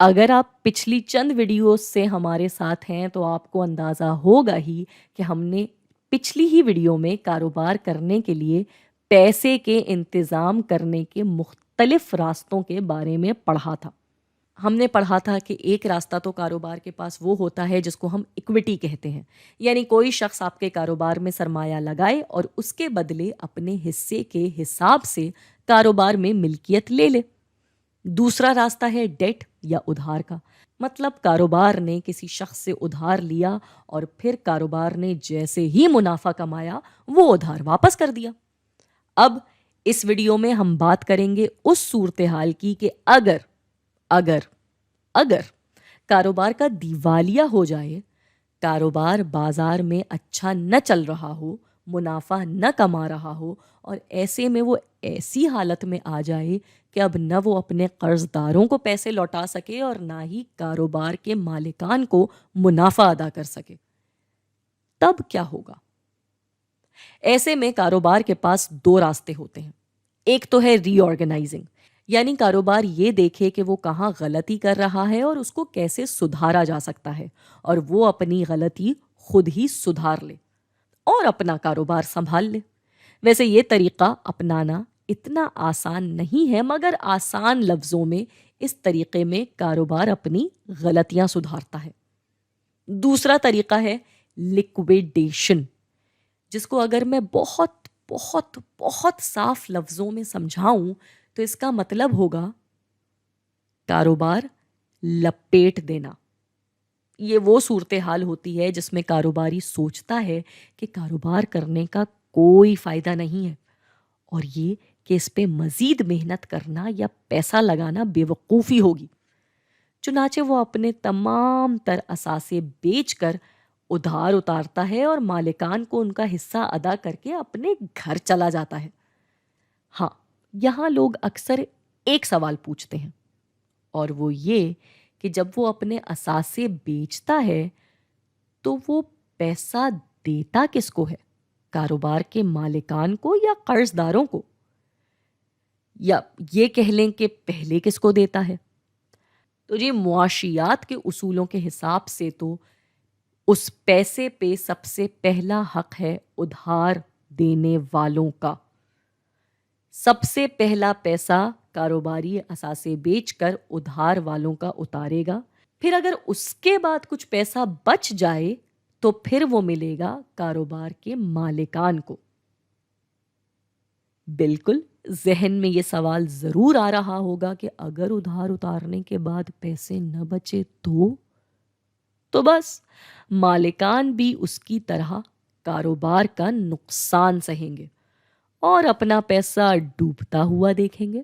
اگر آپ پچھلی چند ویڈیوز سے ہمارے ساتھ ہیں تو آپ کو اندازہ ہوگا ہی کہ ہم نے پچھلی ہی ویڈیو میں کاروبار کرنے کے لیے پیسے کے انتظام کرنے کے مختلف راستوں کے بارے میں پڑھا تھا۔ ہم نے پڑھا تھا کہ ایک راستہ تو کاروبار کے پاس وہ ہوتا ہے جس کو ہم ایکویٹی کہتے ہیں، یعنی کوئی شخص آپ کے کاروبار میں سرمایہ لگائے اور اس کے بدلے اپنے حصے کے حساب سے کاروبار میں ملکیت لے لے۔ دوسرا راستہ ہے ڈیٹ یا ادھار کا، مطلب کاروبار نے کسی شخص سے ادھار لیا اور پھر کاروبار نے جیسے ہی منافع کمایا وہ ادھار واپس کر دیا۔ اب اس ویڈیو میں ہم بات کریں گے اس صورتحال کی کہ اگر اگر اگر کاروبار کا دیوالیہ ہو جائے، کاروبار بازار میں اچھا نہ چل رہا ہو، منافع نہ کما رہا ہو، اور ایسے میں وہ ایسی حالت میں آ جائے کہ اب نہ وہ اپنے قرض داروں کو پیسے لوٹا سکے اور نہ ہی کاروبار کے مالکان کو منافع ادا کر سکے، تب کیا ہوگا؟ ایسے میں کاروبار کے پاس دو راستے ہوتے ہیں۔ ایک تو ہے ری آرگنائزنگ، یعنی کاروبار یہ دیکھے کہ وہ کہاں غلطی کر رہا ہے اور اس کو کیسے سدھارا جا سکتا ہے، اور وہ اپنی غلطی خود ہی سدھار لے اور اپنا کاروبار سنبھال لے۔ ویسے یہ طریقہ اپنانا اتنا آسان نہیں ہے، مگر آسان لفظوں میں اس طریقے میں کاروبار اپنی غلطیاں سدھارتا ہے۔ دوسرا طریقہ ہے لیکویڈیشن، جس کو اگر میں بہت بہت بہت صاف لفظوں میں سمجھاؤں تو اس کا مطلب ہوگا کاروبار لپیٹ دینا۔ یہ وہ صورتحال ہوتی ہے جس میں کاروباری سوچتا ہے کہ کاروبار کرنے کا کوئی فائدہ نہیں ہے، اور یہ کہ اس پہ مزید محنت کرنا یا پیسہ لگانا بے وقوفی ہوگی۔ چنانچہ وہ اپنے تمام تر اثاثے بیچ کر ادھار اتارتا ہے اور مالکان کو ان کا حصہ ادا کر کے اپنے گھر چلا جاتا ہے۔ ہاں، یہاں لوگ اکثر ایک سوال پوچھتے ہیں، اور وہ یہ کہ جب وہ اپنے اثاثے بیچتا ہے تو وہ پیسہ دیتا کس کو ہے؟ کاروبار کے مالکان کو یا قرض داروں کو؟ یا یہ کہہ لیں کہ پہلے کس کو دیتا ہے؟ تو جی، معاشیات کے اصولوں کے حساب سے تو اس پیسے پہ سب سے پہلا حق ہے ادھار دینے والوں کا۔ سب سے پہلا پیسہ کاروباری اثاثے بیچ کر ادھار والوں کا اتارے گا، پھر اگر اس کے بعد کچھ پیسہ بچ جائے تو پھر وہ ملے گا کاروبار کے مالکان کو۔ بالکل ذہن میں یہ سوال ضرور آ رہا ہوگا کہ اگر ادھار اتارنے کے بعد پیسے نہ بچے تو بس مالکان بھی اس کی طرح کاروبار کا نقصان سہیں گے اور اپنا پیسہ ڈوبتا ہوا دیکھیں گے۔